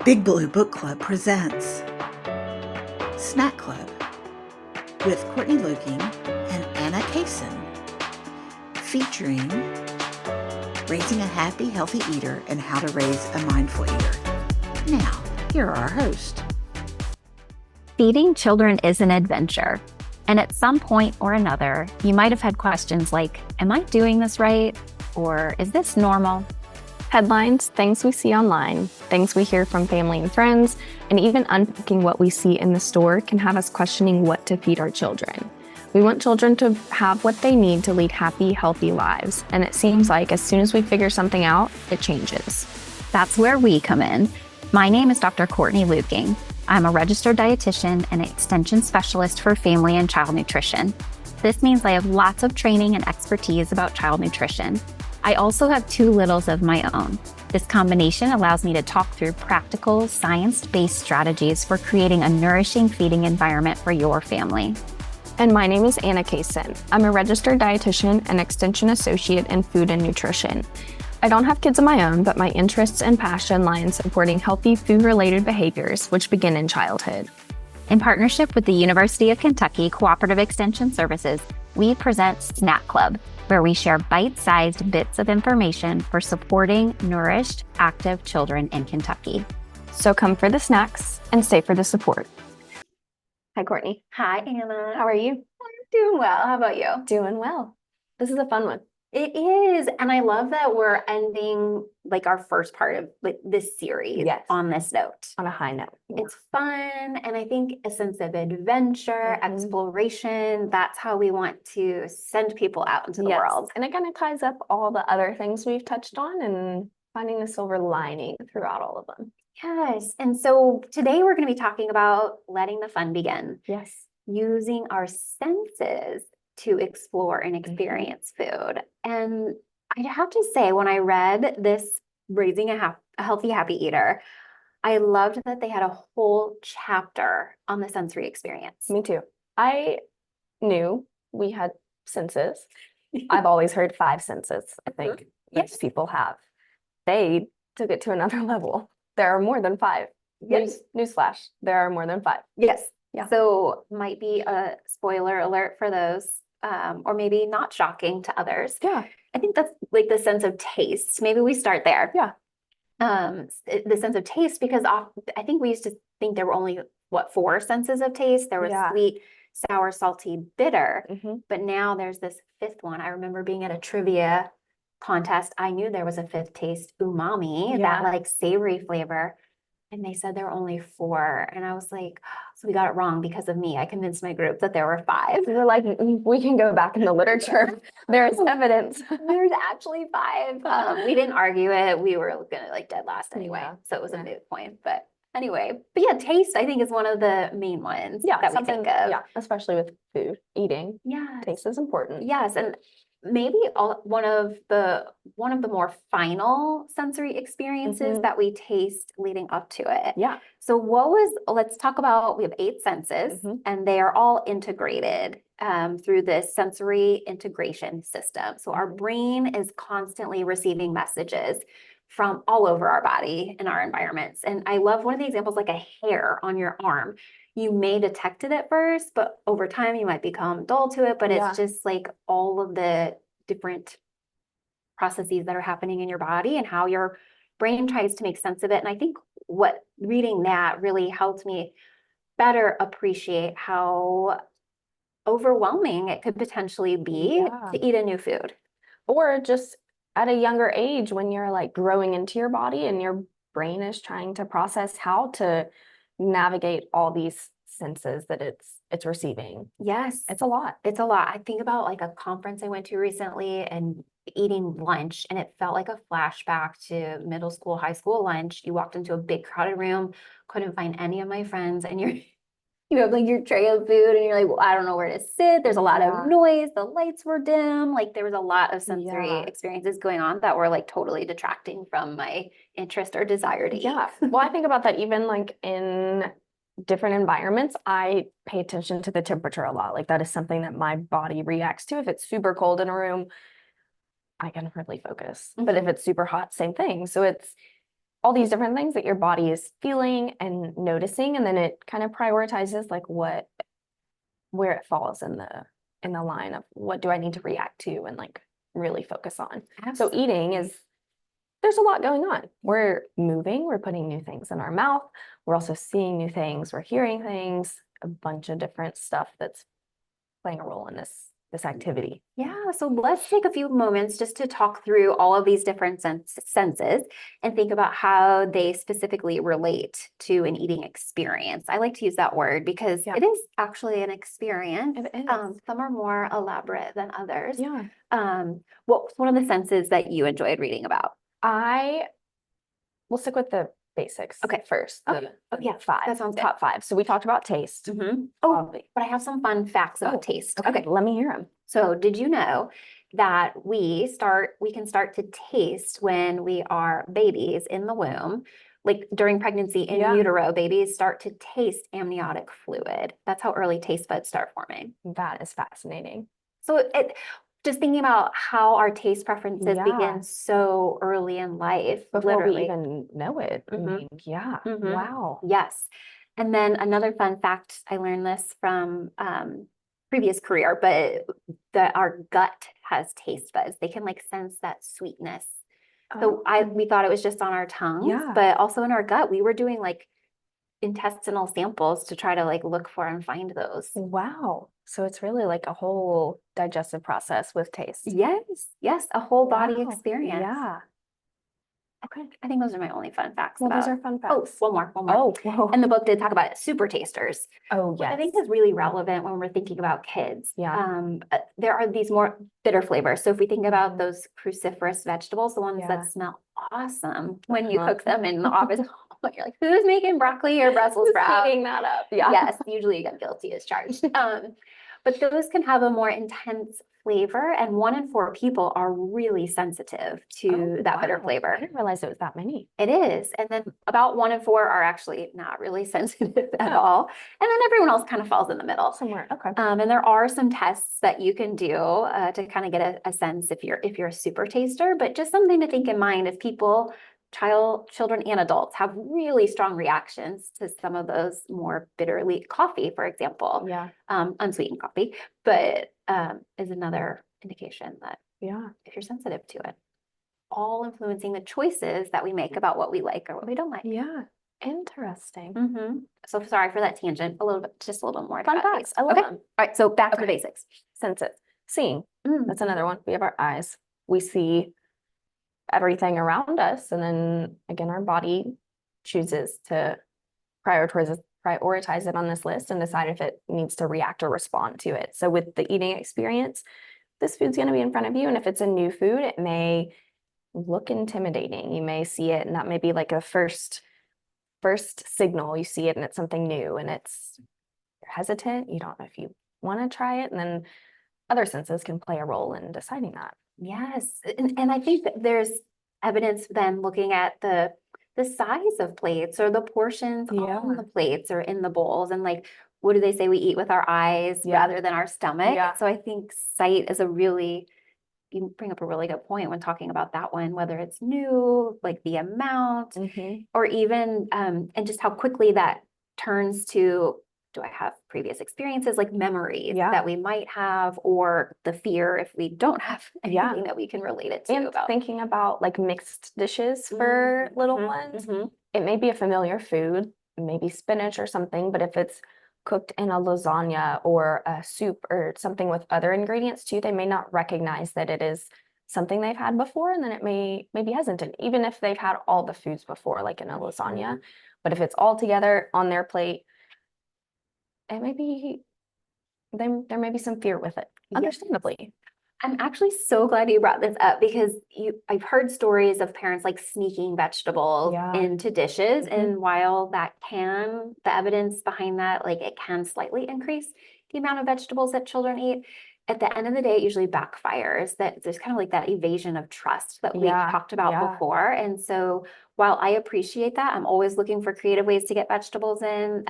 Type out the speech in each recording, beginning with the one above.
Big Blue Book Club presents Snack Club with Courtney Luecking and Anna Cason, featuring raising a happy, healthy eater and how to raise a mindful eater. Now, here are our hosts. Feeding children is an adventure, and at some point or another, you might have had questions like, am I doing this right? Or is this normal? Headlines, things we see online, things we hear from family and friends, and even unpacking what we see in the store can have us questioning what to feed our children. We want children to have what they need to lead happy, healthy lives, and it seems like as soon as we figure something out, it changes. That's where we come in. My name is Dr. Courtney Luecking. I'm a registered dietitian and extension specialist for family and child nutrition. This means I have lots of training and expertise about child nutrition. I also have two littles of my own. This combination allows me to talk through practical, science-based strategies for creating a nourishing feeding environment for your family. And my name is Anna Cason. I'm a registered dietitian and extension associate in food and nutrition. I don't have kids of my own, but my interests and passion lie in supporting healthy food-related behaviors, which begin in childhood. In partnership with the University of Kentucky Cooperative Extension Services, we present Snack Club, where we share bite-sized bits of information for supporting nourished, active children in Kentucky. So come for the snacks and stay for the support. Hi, Courtney. Hi, Anna. How are you? I'm doing well. How about you? Doing well. This is a fun one. It is. And I love that we're ending like our first part of like this series on this note. On a high note. Yeah. It's fun. And I think a sense of adventure, exploration, that's how we want to send people out into the world. And it kind of ties up all the other things we've touched on and finding the silver lining throughout all of them. Yes. And so today we're going to be talking about letting the fun begin. Yes. Using our senses to explore and experience food. And I have to say, when I read this Raising a Healthy, Happy Eater, I loved that they had a whole chapter on the sensory experience. Me too. I knew we had senses. I've always heard 5 senses, I think most people have. They took it to another level. There are more than 5. Yes. Newsflash, there are more than 5. Yes. Yeah. So might be a spoiler alert for those, or maybe not shocking to others. Yeah. I think that's like the sense of taste. Maybe we start there. Yeah. The sense of taste, because I think we used to think there were only, 4 senses of taste? There was sweet, sour, salty, bitter. But now there's this 5th one. I remember being at a trivia contest. I knew there was a 5th taste, umami, that like savory flavor. And they said there were only 4. And I was like, so we got it wrong because of me. I convinced my group that there were 5. We're like, we can go back in the literature. There is evidence. There's actually 5. We didn't argue it. We were gonna like dead last anyway. Yeah. So it was a moot point. But anyway, but taste I think is one of the main ones that we think of. Yeah, especially with food, eating. Yeah. Taste is important. Yes. And maybe one of the more final sensory experiences that we taste leading up to it. Yeah. So let's talk about, we have 8 senses and they are all integrated through this sensory integration system. So our brain is constantly receiving messages from all over our body and our environments. And I love one of the examples, like a hair on your arm. You may detect it at first, but over time you might become dull to it, but it's just like all of the different processes that are happening in your body and how your brain tries to make sense of it. And I think reading that really helped me better appreciate how overwhelming it could potentially be to eat a new food. Or just at a younger age when you're like growing into your body and your brain is trying to process how to navigate all these senses that it's receiving. Yes. It's a lot. It's a lot. I think about like a conference I went to recently and eating lunch, and it felt like a flashback to middle school, high school lunch. You walked into a big crowded room, couldn't find any of my friends, and you have like your tray of food and you're like, well, I don't know where to sit. There's a lot of noise. The lights were dim. Like there was a lot of sensory experiences going on that were like totally detracting from my interest or desire to eat. Well, I think about that even like in different environments. I pay attention to the temperature a lot. Like that is something that my body reacts to. If it's super cold in a room, I can hardly focus. But if it's super hot, same thing. So all these different things that your body is feeling and noticing, and then it kind of prioritizes like where it falls in the line of what do I need to react to and like really focus on. So eating is, there's a lot going on. We're moving, we're putting new things in our mouth, we're also seeing new things, we're hearing things, a bunch of different stuff that's playing a role in this activity. Yeah, so let's take a few moments just to talk through all of these different senses and think about how they specifically relate to an eating experience. I like to use that word because it is actually an experience. It is. Some are more elaborate than others. Yeah. What was one of the senses that you enjoyed reading about? We'll stick with the basics first. Okay. Yeah, five. that sounds good. Top five. So we talked about taste. Oh, but I have some fun facts about taste. Okay, let me hear them. So did you know that we can start to taste when we are babies in the womb? Like during pregnancy in utero, babies start to taste amniotic fluid. That's how early taste buds start forming. That is fascinating. So just thinking about how our taste preferences begin so early in life, before we even know it. I mean, wow. Yes. And then another fun fact, I learned this from previous career, but that our gut has taste buds. They can like sense that sweetness. So we thought it was just on our tongues, but also in our gut, we were doing like intestinal samples to try to like look for and find those. Wow. So it's really like a whole digestive process with taste. Yes, a whole body experience. Yeah. Okay. I think those are my only fun facts. Well, those are fun facts. Oh, one more. Oh, whoa. And the book did talk about super tasters. Oh, Which yes. I think is really relevant when we're thinking about kids. Yeah. There are these more bitter flavors. So if we think about those cruciferous vegetables, the ones that smell awesome when you cook them in the office, you're like, who's making broccoli or Brussels sprouts? Heating that up. Yeah. Yes, usually you get guilty as charged. But those can have a more intense flavor, and 1 in 4 people are really sensitive to that bitter flavor. I didn't realize it was that many. It is. And then about 1 in 4 are actually not really sensitive at all. And then everyone else kind of falls in the middle. Somewhere. Okay. And there are some tests that you can do to kind of get a sense if you're a super taster, but just something to think in mind if people, children and adults have really strong reactions to some of those more bitterly, coffee, for example. Yeah. Unsweetened coffee, but is another indication that if you're sensitive to it, all influencing the choices that we make about what we like or what we don't like. Yeah. Interesting. So sorry for that tangent. Just a little bit more. Fun facts. I love them. All right. So back to the basics. Senses. Seeing. That's another one. We have our eyes. We see everything around us. And then again, our body chooses to prioritize it on this list and decide if it needs to react or respond to it. So with the eating experience, this food's going to be in front of you. And if it's a new food, it may look intimidating. You may see it, and that may be like a first signal. You see it and it's something new and you're hesitant. You don't know if you want to try it. And then other senses can play a role in deciding that. Yes. And I think that there's evidence then looking at the size of plates or the portions on the plates or in the bowls. And like, what do they say? We eat with our eyes rather than our stomach. So I think sight is you bring up a really good point when talking about that one, whether it's new, like the amount, or even, and just how quickly that turns to, do I have previous experiences, like memories that we might have, or the fear if we don't have anything that we can relate it to. And thinking about like mixed dishes for little ones, it may be a familiar food, maybe spinach or something, but if it's cooked in a lasagna or a soup or something with other ingredients too, they may not recognize that it is something they've had before, and then it may be hesitant, even if they've had all the foods before, like in a lasagna. But if it's all together on their plate, it may be, there may be some fear with it, understandably. I'm actually so glad you brought this up because I've heard stories of parents like sneaking vegetables into dishes. And while the evidence behind that, like it can slightly increase the amount of vegetables that children eat, at the end of the day, it usually backfires. That there's kind of like that evasion of trust that we've talked about before. And so while I appreciate that, I'm always looking for creative ways to get vegetables in.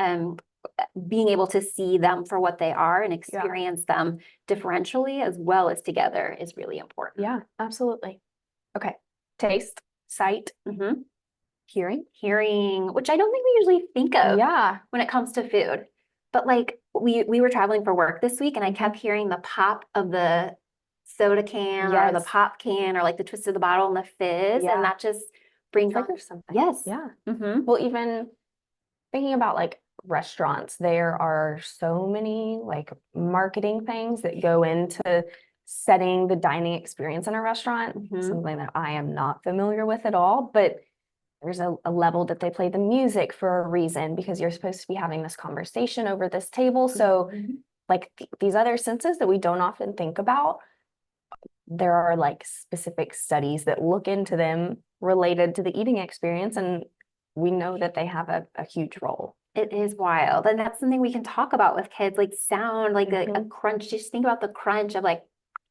Being able to see them for what they are and experience them differentially as well as together is really important. Yeah, absolutely. Okay. Taste, sight, hearing, which I don't think we usually think of Yeah. when it comes to food. But like we were traveling for work this week and I Mhm. kept hearing the pop of the soda can or the Yes. pop can or like the twist of the bottle and the fizz. Yeah. And that just brings on, Triggers something. yes. Yeah. Mm-hmm. Well, even thinking about like restaurants, there are so many like marketing things that go into setting the dining experience in a restaurant, Mhm. something that I am not familiar with at all, but there's a level that they play the music for a reason because you're supposed to be having this conversation over this table. So Mhm. like these other senses that we don't often think about, there are like specific studies that look into them related to the eating experience, and we know that they have a huge role. It is wild. And that's something we can talk about with kids, like sound, like a Mhm. crunch. Just think about the crunch of like,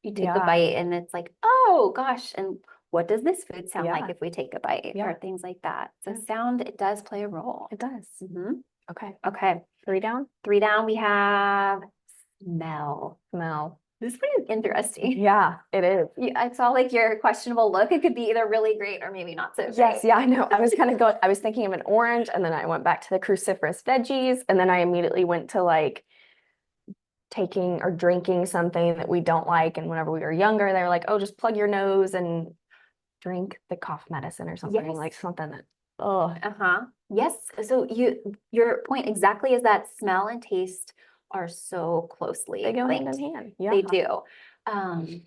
you take the Yeah. bite and it's like, oh gosh. And what does this food sound like Yeah. if we take a bite Yeah. or things like that? So Yeah. sound, it does play a role. It does. Mhm. Okay. Okay. 3 down. 3 down, we have smell. Smell. This one is interesting. Yeah, it is. I saw like your questionable look. It could be either really great or maybe not so great. Yes, yeah, I know. I was I was thinking of an orange, and then I went back to the cruciferous veggies, and then I immediately went to like taking or drinking something that we don't like. And whenever we were younger, they were like, oh, just plug your nose and drink the cough medicine or something, Yes. like something that, oh, Uh-huh. Yes. So your point exactly is that smell and taste are so closely they go hand linked. in hand. Yeah. They do. And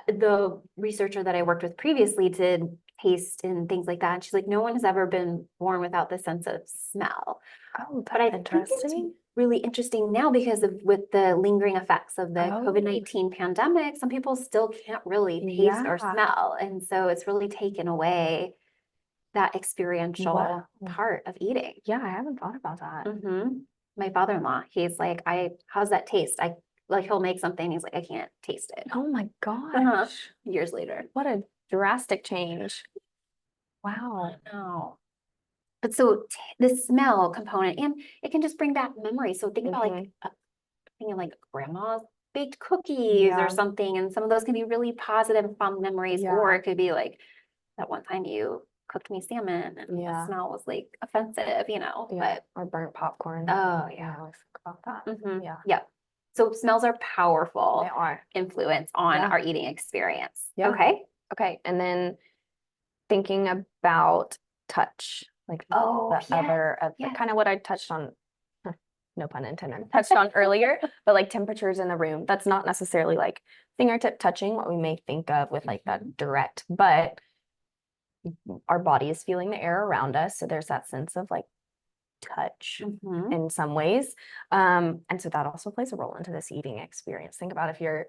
the researcher that I worked with previously did taste and things like that. And she's like, no one has ever been born without the sense of smell. Oh, But I that's think it's interesting. really interesting now because of with the lingering effects of the Oh. COVID-19 pandemic, some people still can't really taste or Yeah. smell. And so it's really taken away that experiential Wow. part of eating. Yeah, I haven't thought about that. My father-in-law, he's like, how's that taste? He'll make something. He's like, I can't taste it. Oh my gosh. Years later. What a drastic change. Wow. No. But so the smell component, and it can just bring back memories. So think about like thinking like grandma's baked cookies Yeah. or something, and some of those can be really positive and fond memories, Yeah. or it could be like that one time you cooked me salmon and the Yeah. smell was like offensive, Yeah. but Or burnt popcorn. oh Yeah, yeah. I always think about that. Yeah. Yeah. So smells are powerful They are. influence on Yeah. our eating experience. Yeah. Okay. Okay. And then thinking about touch, like Oh, the other of yeah. kind of what I touched on, no pun intended, touched on earlier, but like temperatures in the room. That's not necessarily like fingertip touching, what we may think of with like that direct, but our body is feeling the air around us. So there's that sense of like touch in some ways. And so that also plays a role into this eating experience. Think about if you're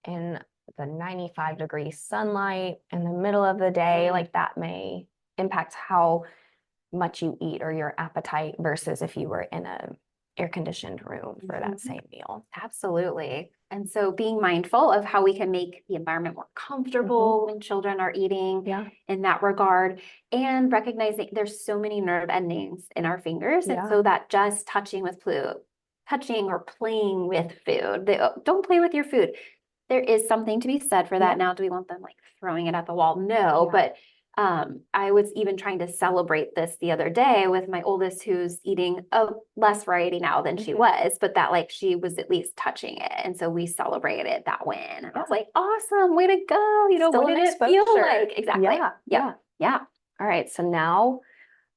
in the 95-degree sunlight in the middle of the day, like that may impact how much you eat or your appetite versus if you were in a air-conditioned room for that same meal. Absolutely. And so being mindful of how we can make the environment more comfortable when children are eating in that regard, and recognizing there's so many nerve endings in our fingers. And so that just touching or playing with food, don't play with your food. There is something to be said for that. Now, do we want them like throwing it at the wall? No, but I was even trying to celebrate this the other day with my oldest, who's eating a less variety now than she was, but that like she was at least touching it. And so we celebrated that win. And I was like, awesome, way to go. Still What did it feel like? Exactly. Yeah. All right. So now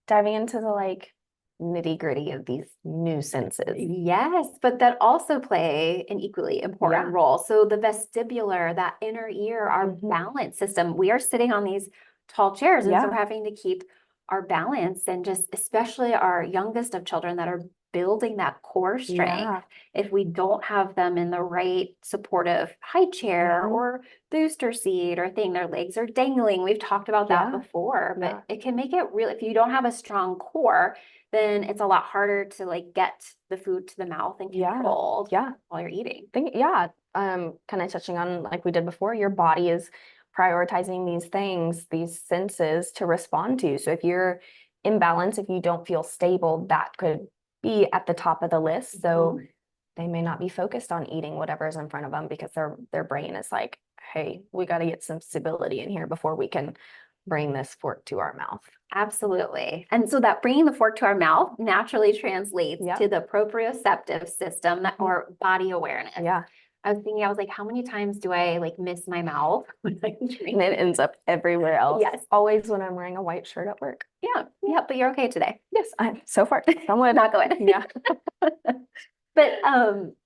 diving into the like nitty-gritty of these new senses. Yes, but that also play an equally important role. So the vestibular, that inner ear, our balance system, we are sitting on these tall chairs, and so we're having to keep our balance, and just especially our youngest of children that are building that core strength. If we don't have them in the right supportive high chair or booster seat or thing, their legs are dangling. We've talked about that before, but it can make it real. If you don't have a strong core, then it's a lot harder to like get the food to the mouth and controlled while you're eating. Kind of touching on like we did before, your body is prioritizing these things, these senses to respond to. So if you're imbalanced, if you don't feel stable, that could be at the top of the list. So they may not be focused on eating whatever's in front of them because their brain is like, hey, we got to get some stability in here before we can bring this fork to our mouth. Absolutely. And so that bringing the fork to our mouth naturally translates to the proprioceptive system or body awareness. Yeah. I was thinking, I was like, how many times do I like miss my mouth when I'm drinking? And it ends up everywhere else. Yes. Always when I'm wearing a white shirt at work. Yeah. Yeah. But you're okay today. Yes. I'm so far. Somewhat. Not going. Yeah. But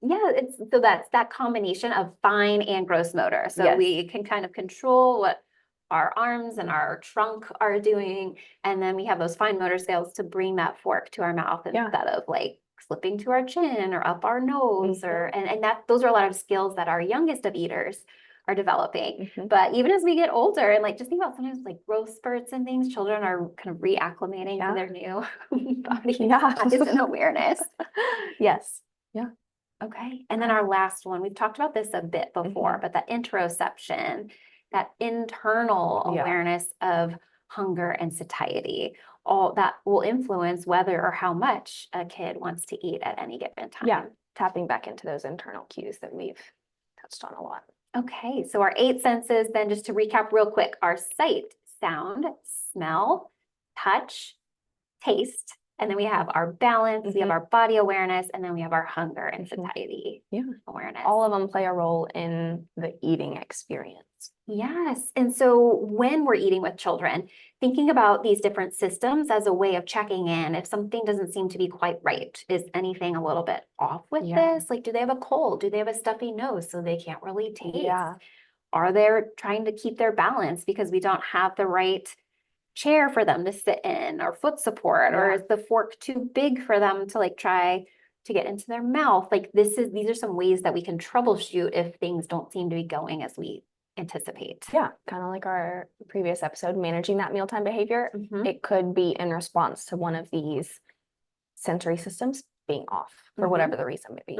yeah, so that's that combination of fine and gross motor. So we can kind of control what our arms and our trunk are doing. And then we have those fine motor skills to bring that fork to our mouth instead of like slipping to our chin or up our nose and that those are a lot of skills that our youngest of eaters are developing. But even as we get older and like just think about sometimes like growth spurts and things, children are kind of reacclimating to their new body size and awareness. Yes. Yeah. Okay. And then our last one, we've talked about this a bit before, but that interoception, that internal awareness of hunger and satiety, all that will influence whether or how much a kid wants to eat at any given time. Yeah. Tapping back into those internal cues that we've touched on a lot. Okay. So our 8 senses, then just to recap real quick, are sight, sound, smell, touch, taste. And then we have our balance, we have our body awareness, and then we have our hunger and satiety awareness. All of them play a role in the eating experience. Yes. And so when we're eating with children, thinking about these different systems as a way of checking in, if something doesn't seem to be quite right, is anything a little bit off with this? Like, do they have a cold? Do they have a stuffy nose so they can't really taste? Yeah. Are they trying to keep their balance because we don't have the right chair for them to sit in or foot support, or is the fork too big for them to like try to get into their mouth? Like these are some ways that we can troubleshoot if things don't seem to be going as we anticipate. Yeah, kind of like our previous episode, managing that mealtime behavior. It could be in response to one of these sensory systems being off for whatever the reason may be.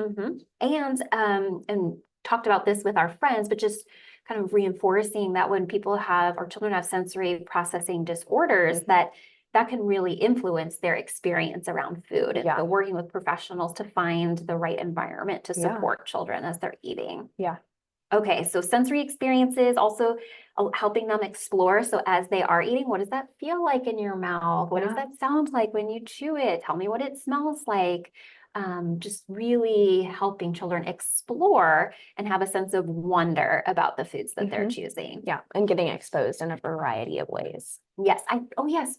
And talked about this with our friends, but just kind of reinforcing that when people have or children have sensory processing disorders, that can really influence their experience around food. And so working with professionals to find the right environment to support children as they're eating. Yeah. Okay, so sensory experiences, also helping them explore. So as they are eating, what does that feel like in your mouth? What does that sound like when you chew it? Tell me what it smells like. Just really helping children explore and have a sense of wonder about the foods that they're choosing. Yeah, and getting exposed in a variety of ways. Yes.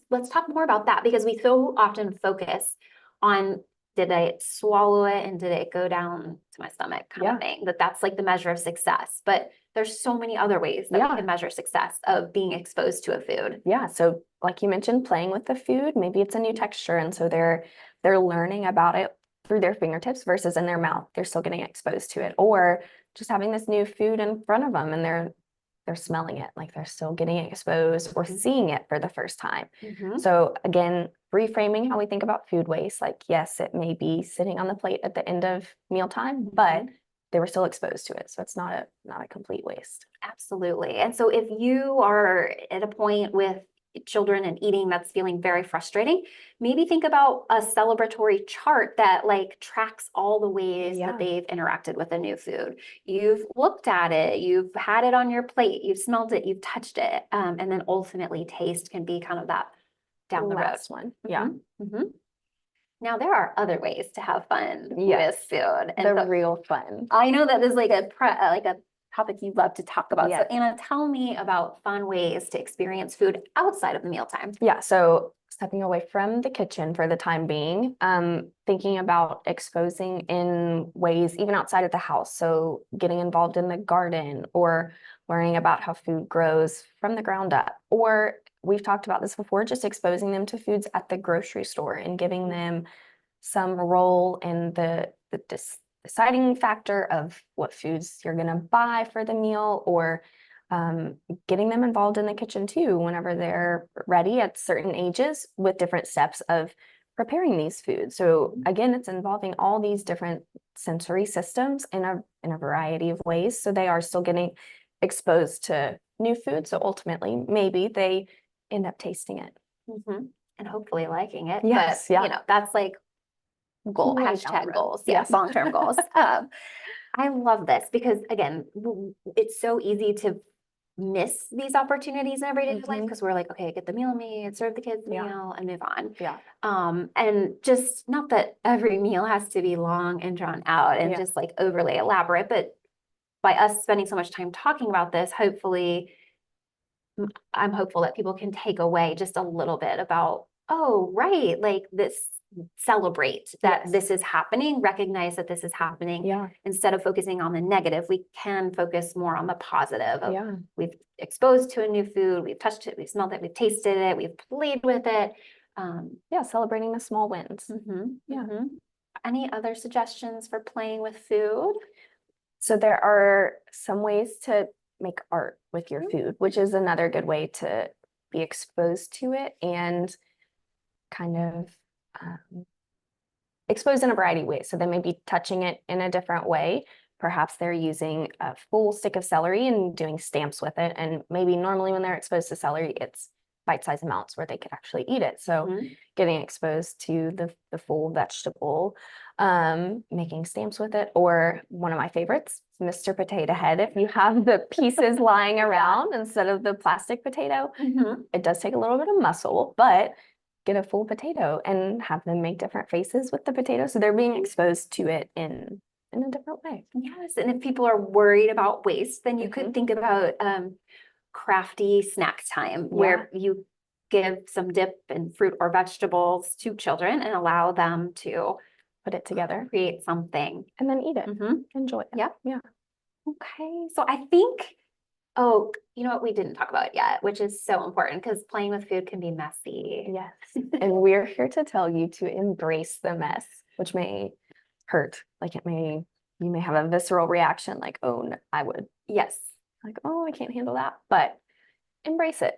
Let's talk more about that, because we so often focus on, did I swallow it and did it go down to my stomach kind of thing, that's like the measure of success. But there's so many other ways that we can measure success of being exposed to a food. Yeah, so like you mentioned, playing with the food, maybe it's a new texture, and so they're learning about it through their fingertips versus in their mouth. They're still getting exposed to it, or just having this new food in front of them and they're smelling it, like they're still getting exposed or seeing it for the first time. So again, reframing how we think about food waste, like yes, it may be sitting on the plate at the end of mealtime, but they were still exposed to it. So it's not a complete waste. Absolutely. And so if you are at a point with children and eating that's feeling very frustrating, maybe think about a celebratory chart that like tracks all the ways that they've interacted with a new food. You've looked at it, you've had it on your plate, you've smelled it, you've touched it, and then ultimately taste can be kind of that down the road one. Now there are other ways to have fun with food, and the real fun. I know that this is like a topic you love to talk about. So Anna, tell me about fun ways to experience food outside of the mealtime. Yeah, so stepping away from the kitchen for the time being, thinking about exposing in ways even outside of the house. So getting involved in the garden or learning about how food grows from the ground up. Or we've talked about this before, just exposing them to foods at the grocery store and giving them some role in the deciding factor of what foods you're going to buy for the meal, or getting them involved in the kitchen too whenever they're ready at certain ages with different steps of preparing these foods. So again, it's involving all these different sensory systems in a variety of ways, so they are still getting exposed to new food. So ultimately, maybe they end up tasting it and hopefully liking it. Yes, but that's like goal, hashtag goals. Yes, long-term goals. I love this because again, it's so easy to miss these opportunities in everyday life Mhm. because we're like, okay, get the meal made, serve the kids the Yeah. meal, and move on. Yeah. And just not that every meal has to be long and drawn out and Yeah. just like overly elaborate, but by us spending so much time talking about this, hopefully, I'm hopeful that people can take away just a little bit about, oh, right, like this, celebrate that Yes. this is happening, recognize that this is happening. Yeah. Instead of focusing on the negative, we can focus more on the positive of Yeah. we've exposed to a new food, we've touched it, we've smelled it, we've tasted it, we've played with it. Yeah. Celebrating the small wins. Yeah. Any other suggestions for playing with food? So there are some ways to make art with your food, which is another good way to be exposed to it and kind of exposed in a variety of ways. So they may be touching it in a different way. Perhaps they're using a full stick of celery and doing stamps with it. And maybe normally when they're exposed to celery, it's bite-sized amounts where they could actually eat it. So getting exposed to the full vegetable, making stamps with it, or one of my favorites, Mr. Potato Head. If you have the pieces lying around instead of the plastic potato, it does take a little bit of muscle, but get a full potato and have them make different faces with the potato. So they're being exposed to it in a different way. Yes, and if people are worried about waste, then you could think about crafty snack time where you give some dip and fruit or vegetables to children and allow them to Put it together, create something. and then eat it. Enjoy it. Yep. Yeah. Okay, so I think, oh, you know what, we didn't talk about yet, which is so important because playing with food can be messy. Yes. And we're here to tell you to embrace the mess, which may hurt. Like you may have a visceral reaction like, oh, no, I would. Yes. Like, oh, I can't handle that. But embrace it.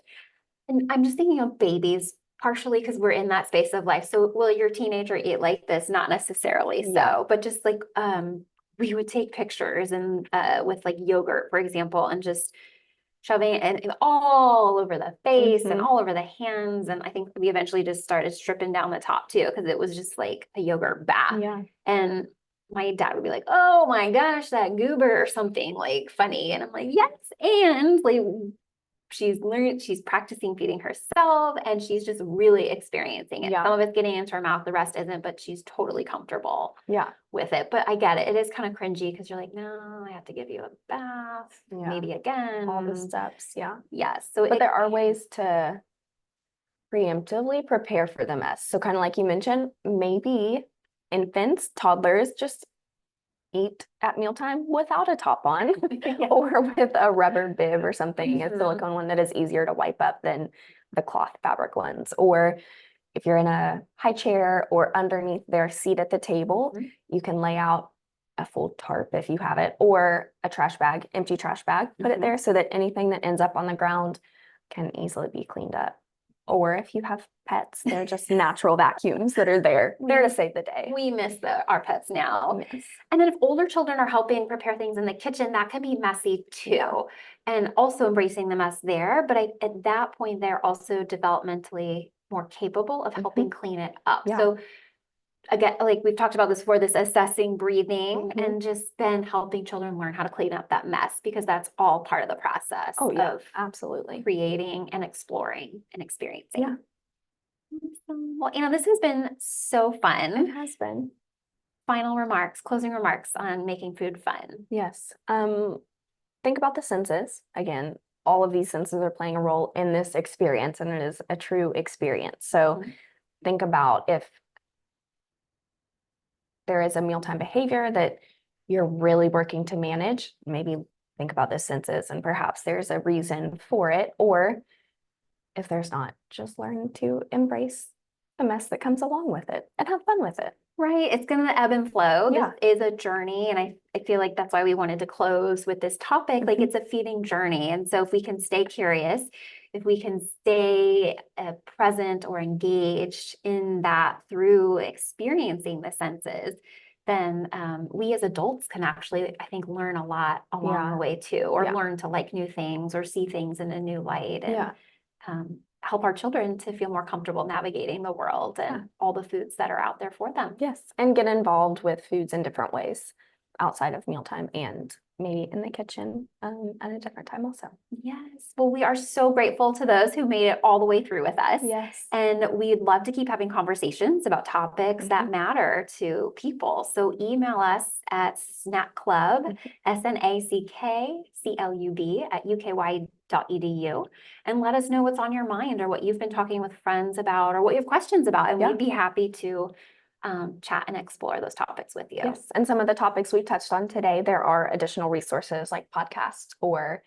And I'm just thinking of babies, partially because we're in that space of life. So will your teenager eat like this? Not necessarily so, but just like we would take pictures and with like yogurt, for example, and just shoving it and all over the face and all over the hands. And I think we eventually just started stripping down the top too, because it was just like a yogurt bath. Yeah. And my dad would be like, oh my gosh, that goober or something like funny. And I'm like, yes. And like she's learned, she's practicing feeding herself and she's just really experiencing it. Yeah. Some of it's getting into her mouth, the rest isn't, but she's totally comfortable Yeah. with it. But I get it. It is kind of cringy because you're like, no, I have to give you a bath, maybe again. All the steps. Yeah. Yes. So but there are ways to preemptively prepare for the mess. So kind of like you mentioned, maybe infants, toddlers, just eat at mealtime without a top on or with a rubber bib or something, a silicone one that is easier to wipe up than the cloth fabric ones. Or if you're in a high chair or underneath their seat at the table, you can lay out a full tarp if you have it, or a trash bag, empty trash bag, put it there so that anything that ends up on the ground can easily be cleaned up. Or if you have pets, they're just natural vacuums that are there to save the day. We miss our pets now. Yes. And then if older children are helping prepare things in the kitchen, that can be messy too. And also embracing the mess there. But at that point, they're also developmentally more capable of helping clean it up. So again, like we've talked about this before, this assessing breathing and just then helping children learn how to clean up that mess, because that's all part of the process of absolutely creating and exploring and experiencing. Yeah. Well, Anna, this has been so fun. It has been. Final remarks, closing remarks on making food fun. Yes. Think about the senses. Again, all of these senses are playing a role in this experience, and it is a true experience. So think about if there is a mealtime behavior that you're really working to manage, maybe think about the senses and perhaps there's a reason for it. Or if there's not, just learn to embrace the mess that comes along with it and have fun with it. Right. It's going to ebb and flow. Yeah. This is a journey. And I feel like that's why we wanted to close with this topic. Like it's a feeding journey. And so if we can stay curious, if we can stay present or engaged in that through experiencing the senses, then we as adults can actually, I think, learn a lot along the way too, or learn to like new things or see things in a new light, and help our children to feel more comfortable navigating the world and all the foods that are out there for them. Yes, and get involved with foods in different ways outside of mealtime and maybe in the kitchen at a different time also. Yes. Well, we are so grateful to those who made it all the way through with us. Yes. And we'd love to keep having conversations about topics that matter to people. So email us at snackclub, snackclub at uky.edu, and let us know what's on your mind or what you've been talking with friends about or what you have questions about. And we'd be happy to chat and explore those topics with you. Yes. And some of the topics we touched on today, there are additional resources like podcasts or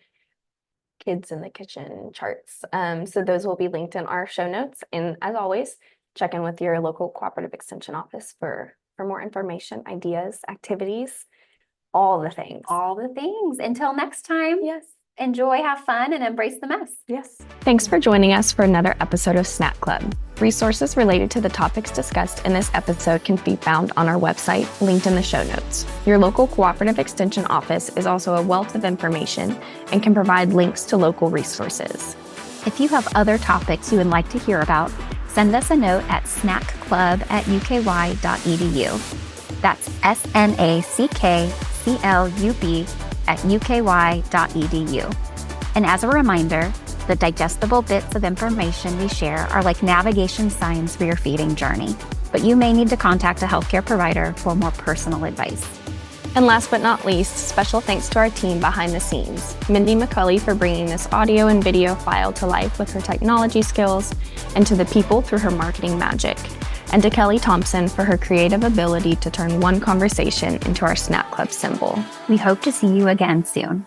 kids in the kitchen charts. So those will be linked in our show notes. And as always, check in with your local cooperative extension office for more information, ideas, activities, all the things. All the things. Until next time. Yes. Enjoy, have fun, and embrace the mess. Yes. Thanks for joining us for another episode of Snack Club. Resources related to the topics discussed in this episode can be found on our website, linked in the show notes. Your local cooperative extension office is also a wealth of information and can provide links to local resources. If you have other topics you would like to hear about, send us a note at snackclub@uky.edu. That's snackclub@uky.edu. And as a reminder, the digestible bits of information we share are like navigation signs for your feeding journey, but you may need to contact a healthcare provider for more personal advice. And last but not least, special thanks to our team behind the scenes. Mindy McCulley for bringing this audio and video file to life with her technology skills, and to the people through her marketing magic. And to Kelly Thompson for her creative ability to turn one conversation into our Snack Club symbol. We hope to see you again soon.